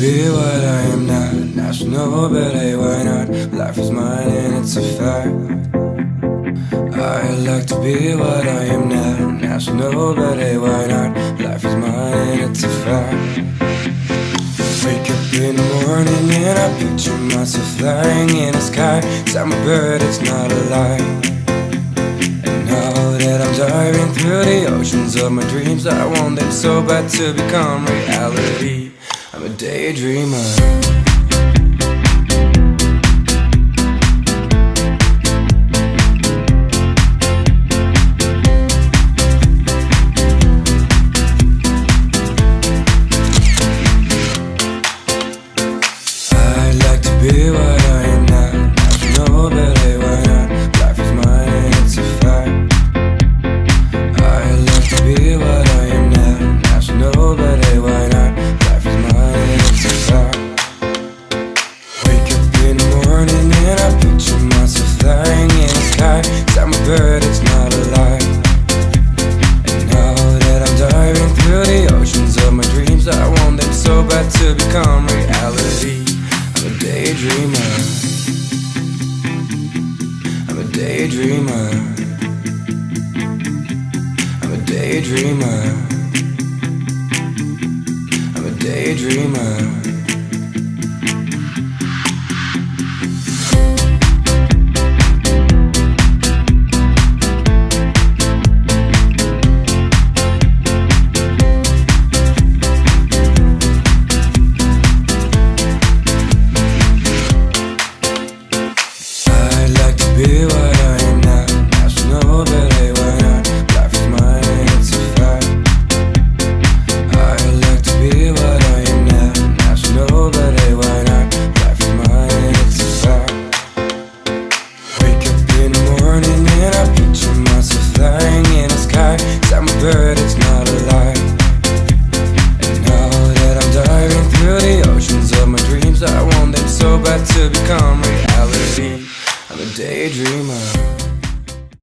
be what I am not. National ballet, why not? Life is mine and it's a fact. I like to be what I am not. National ballet, why not? Life is mine and it's a fact. Wake up in the morning and I picture myself flying in the sky. I'm a bird, it's not a lie. And now that I'm diving through the oceans of my dreams, I want them so bad to become reality. I'm a daydreamer. Be what I am not. National ballet, why not? Life is mine and it's a fact. I like to be what I am not. National ballet, why not? Life is mine and it's a fact. Wake up in the morning and I picture myself flying in the sky. 'Cause I'm a bird, it's not a lie. And now that I'm diving through the oceans of my dreams, I want them so bad to become reality. I'm a daydreamer. I'm a daydreamer. I'm a daydreamer. I'm a daydreamer.